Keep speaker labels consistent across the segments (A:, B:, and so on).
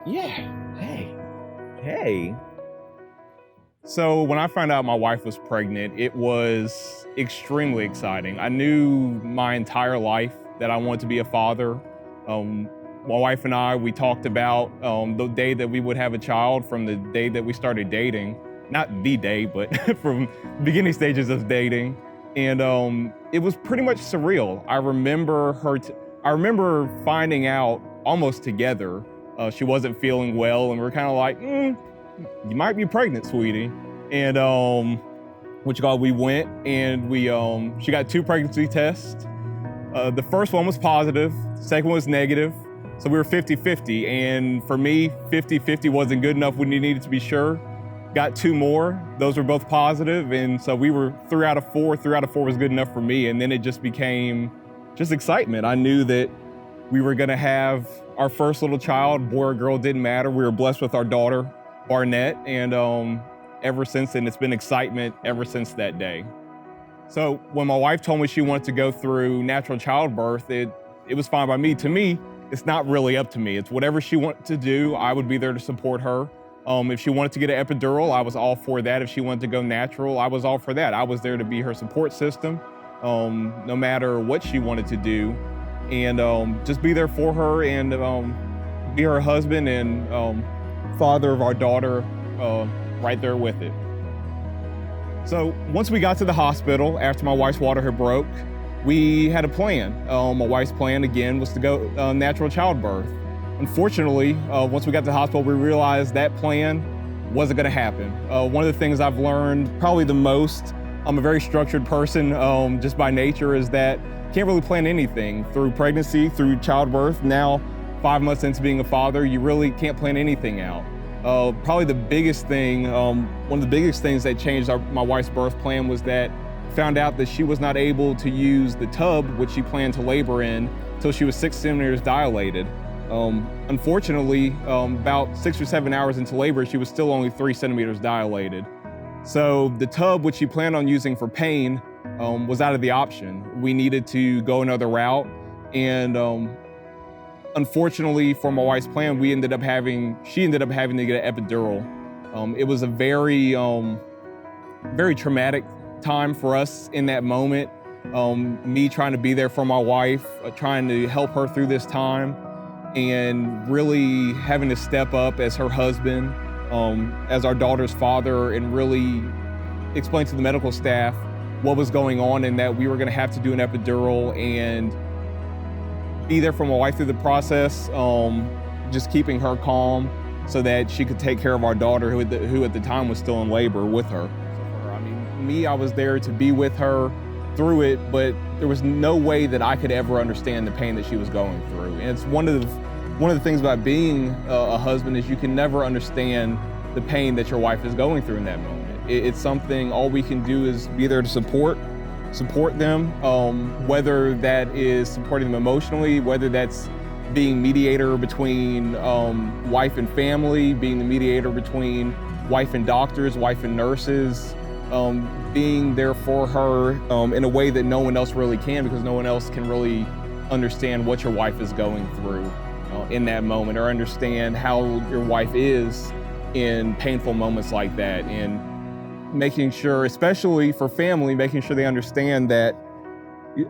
A: Yeah. Hey. So when I found out my wife was pregnant, it was extremely exciting. I knew my entire life that I wanted to be a father. Um, my wife and I, we talked about the day that we would have a child from the day that we started dating. Not the day, but from the beginning stages of dating. And it was pretty much surreal. I remember finding out almost together she wasn't feeling well, and we're kind of like, you might be pregnant, sweetie. And we went and she got 2 pregnancy tests. The first one was positive, the second one was negative. So we were 50-50. And for me, 50-50 wasn't good enough. We needed to be sure. Got 2 more, those were both positive. And so we were 3 out of 4. 3 out of 4 was good enough for me. And then it just became just excitement. I knew that we were gonna have our first little child, boy or girl, didn't matter. We were blessed with our daughter, Barnett, and ever since then, it's been excitement ever since that day. So when my wife told me she wanted to go through natural childbirth, it was fine by me. To me, it's not really up to me. It's whatever she wanted to do, I would be there to support her. If she wanted to get an epidural, I was all for that. If she wanted to go natural, I was all for that. I was there to be her support system, no matter what she wanted to do, and just be there for her and be her husband and father of our daughter, right there with it. So once we got to the hospital, after my wife's water had broke, we had a plan. My wife's plan, again, was to go natural childbirth. Unfortunately, once we got to the hospital, we realized that plan wasn't gonna happen. One of the things I've learned probably the most, I'm a very structured person just by nature, is that I can't really plan anything. Through pregnancy, through childbirth, now 5 months into being a father, you really can't plan anything out. Probably the biggest thing, one of the biggest things that changed my wife's birth plan was that I found out that she was not able to use the tub which she planned to labor in until she was 6 centimeters dilated. Unfortunately, about 6 or 7 hours into labor, she was still only 3 centimeters dilated. So the tub which she planned on using for pain was out of the option. We needed to go another route, and unfortunately for my wife's plan, she ended up having to get an epidural. It was a very, very traumatic time for us in that moment. Me trying to be there for my wife, trying to help her through this time, and really having to step up as her husband, as our daughter's father, and really explain to the medical staff what was going on and that we were gonna have to do an epidural, and be there for my wife through the process, just keeping her calm so that she could take care of our daughter who at the time was still in labor with her. I was there to be with her through it, but there was no way that I could ever understand the pain that she was going through. And it's one of the things about being a husband is you can never understand the pain that your wife is going through in that moment. It's something, all we can do is be there to support them, whether that is supporting them emotionally, whether that's being mediator between wife and family, being the mediator between wife and doctors, wife and nurses, being there for her in a way that no one else really can, because no one else can really understand what your wife is going through in that moment, or understand how your wife is in painful moments like that. And making sure, especially for family, making sure they understand that your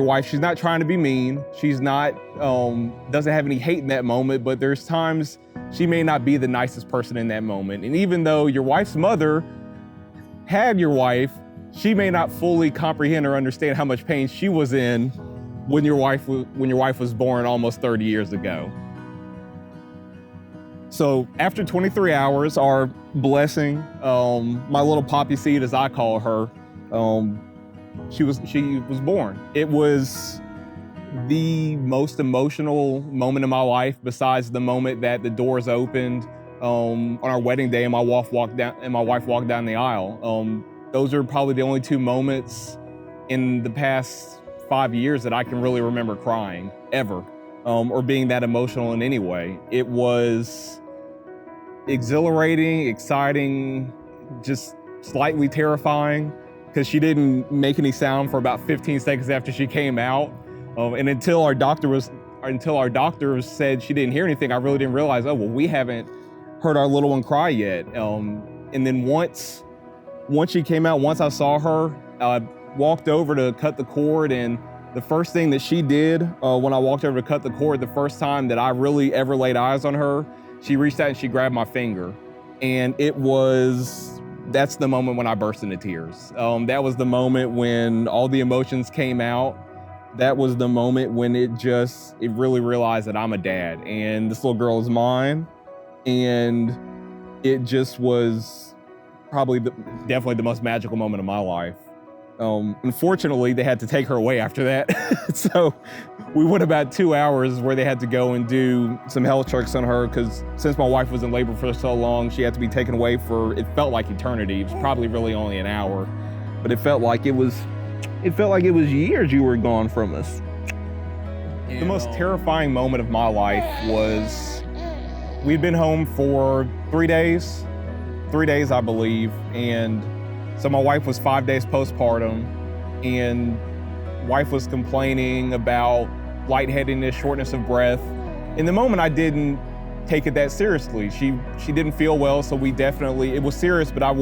A: wife, she's not trying to be mean. She's not, doesn't have any hate in that moment, but there's times she may not be the nicest person in that moment. And even though your wife's mother had your wife, she may not fully comprehend or understand how much pain she was in when your wife was born almost 30 years ago. So after 23 hours, our blessing, my little poppy seed, as I call her, she was born. It was the most emotional moment of my life, besides the moment that the doors opened on our wedding day and my wife walked down the aisle. Those are probably the only 2 moments in the past 5 years that I can really remember crying ever, or being that emotional in any way. It was exhilarating, exciting, just slightly terrifying, because she didn't make any sound for about 15 seconds after she came out. And until our doctor was until our doctors said she didn't hear anything, I really didn't realize, oh, well, we haven't heard our little one cry yet. And then once she came out, once I saw her, I walked over to cut the cord, and the first thing that she did when I walked over to cut the cord, the first time that I really ever laid eyes on her, she reached out and she grabbed my finger. And that's the moment when I burst into tears. That was the moment when all the emotions came out. That was the moment when it really realized that I'm a dad and this little girl is mine. And it just was probably definitely the most magical moment of my life. Unfortunately, they had to take her away after that. So we went about 2 hours where they had to go and do some health checks on her, because since my wife was in labor for so long, she had to be taken away for, it felt like eternity. It was probably really only an hour, but it felt like it was years you were gone from us. The most terrifying moment of my life was, we'd been home for 3 days, I believe, and so my wife was 5 days postpartum, and wife was complaining about lightheadedness, shortness of breath. In the moment, I didn't take it that seriously. She didn't feel well, so it was serious, but I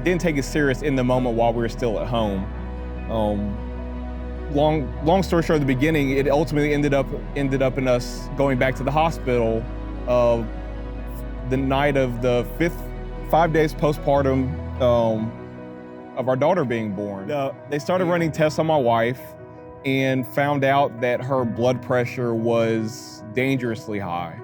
A: didn't take it serious in the moment while we were still at home. Long story short, at the beginning, it ultimately ended up in us going back to the hospital the night of the 5 days postpartum of our daughter being born. They started running tests on my wife and found out that her blood pressure was dangerously high.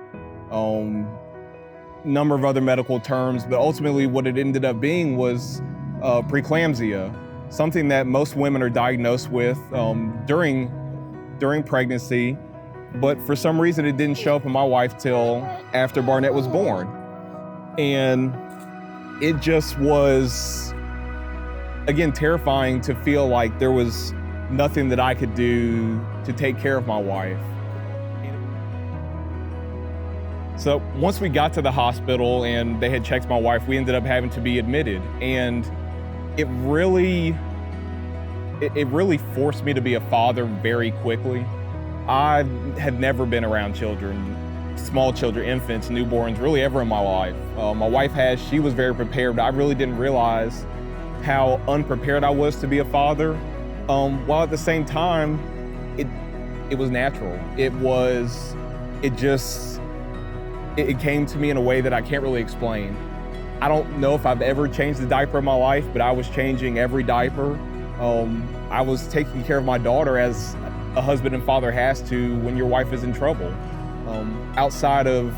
A: Number of other medical terms, but ultimately what it ended up being was preeclampsia, something that most women are diagnosed with during pregnancy, but for some reason it didn't show up in my wife till after Barnett was born. And it just was, again, terrifying to feel like there was nothing that I could do to take care of my wife. So once we got to the hospital and they had checked my wife, we ended up having to be admitted. And it really forced me to be a father very quickly. I had never been around children, small children, infants, newborns, really ever in my life. My wife she was very prepared, but I really didn't realize how unprepared I was to be a father. While at the same time, it was natural. It came to me in a way that I can't really explain. I don't know if I've ever changed the diaper in my life, but I was changing every diaper. I was taking care of my daughter as a husband and father has to when your wife is in trouble. Outside of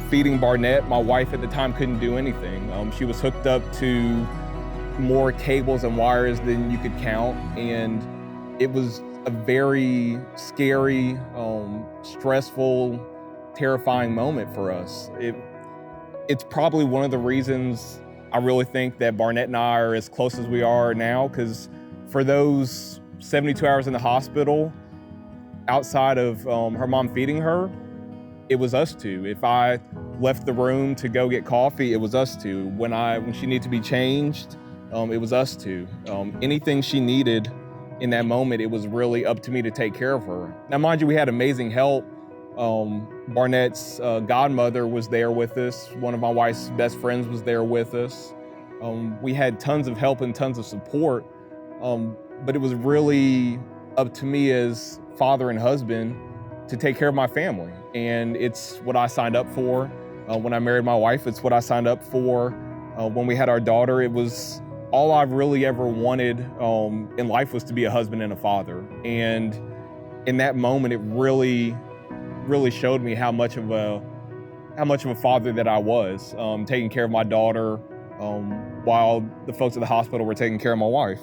A: feeding Barnett, my wife at the time couldn't do anything. She was hooked up to more cables and wires than you could count, and it was a very scary, stressful, terrifying moment for us. It's probably one of the reasons I really think that Barnett and I are as close as we are now, because for those 72 hours in the hospital, outside of her mom feeding her, it was us two. If I left the room to go get coffee, it was us two. When she needed to be changed, it was us two. Anything she needed in that moment, it was really up to me to take care of her. Now, mind you, we had amazing help. Barnett's godmother was there with us. One of my wife's best friends was there with us. We had tons of help and tons of support, but it was really up to me as father and husband to take care of my family. And it's what I signed up for when I married my wife. It's what I signed up for when we had our daughter. It was all I really ever wanted in life, was to be a husband and a father. And in that moment, it really showed me how much of a father that I was, taking care of my daughter while the folks at the hospital were taking care of my wife.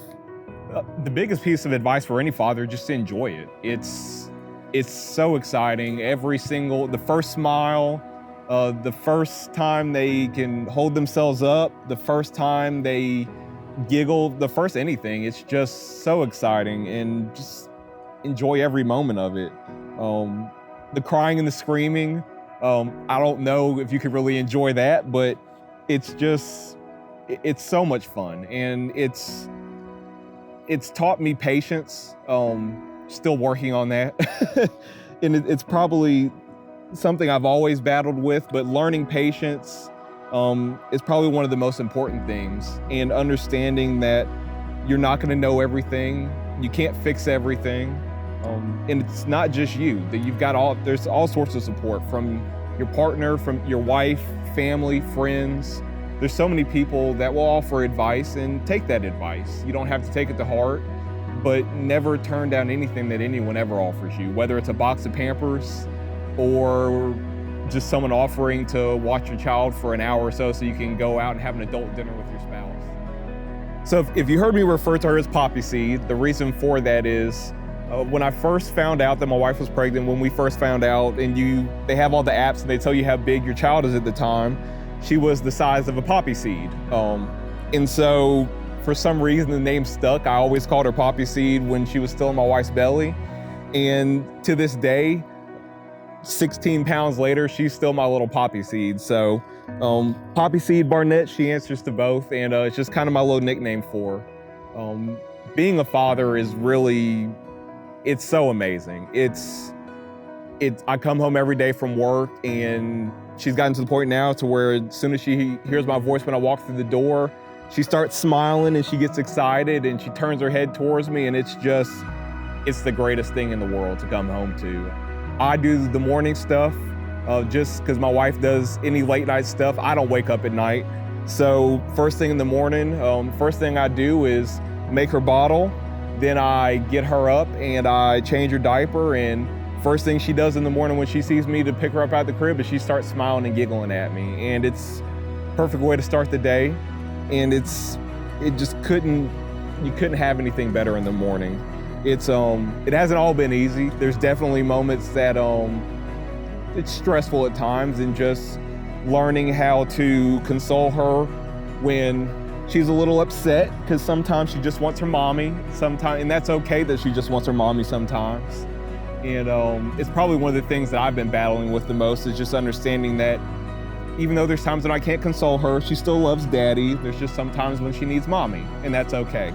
A: The biggest piece of advice for any father, just to enjoy it. It's so exciting. The first smile, the first time they can hold themselves up, the first time they giggle, the first anything. It's just so exciting, and just enjoy every moment of it. The crying and the screaming, I don't know if you could really enjoy that, but it's so much fun, and it's taught me patience. Still working on that. And it's probably something I've always battled with, but learning patience is probably one of the most important things, and understanding that you're not going to know everything, you can't fix everything, and it's not just you, that there's all sorts of support from your partner, from your wife, family, friends. There's so many people that will offer advice, and take that advice. You don't have to take it to heart, but never turn down anything that anyone ever offers you, whether it's a box of Pampers or just someone offering to watch your child for an hour or so you can go out and have an adult dinner with your spouse. So if you heard me refer to her as Poppy Seed, the reason for that is when I first found out that my wife was pregnant, when we first found out, and they have all the apps and they tell you how big your child is at the time, she was the size of a poppy seed. And so for some reason the name stuck. I always called her Poppy Seed when she was still in my wife's belly. And to this day, 16 pounds later, she's still my little Poppy Seed. So Poppy Seed Barnett, she answers to both, and it's just kind of my little nickname for her. Being a father is really, it's so amazing. I come home every day from work, and she's gotten to the point now to where as soon as she hears my voice when I walk through the door, she starts smiling and she gets excited and she turns her head towards me, and it's the greatest thing in the world to come home to. I do the morning stuff just because my wife does any late night stuff. I don't wake up at night. So first thing in the morning, first thing I do is make her bottle. Then I get her up and I change her diaper, and first thing she does in the morning when she sees me to pick her up out of the crib is she starts smiling and giggling at me. And it's a perfect way to start the day. And you couldn't have anything better in the morning. It hasn't all been easy. There's definitely moments that it's stressful at times, and just learning how to console her when she's a little upset, because sometimes she just wants her mommy, and that's okay that she just wants her mommy sometimes. And it's probably one of the things that I've been battling with the most, is just understanding that even though there's times when I can't console her, she still loves daddy. There's just sometimes when she needs mommy, and that's okay.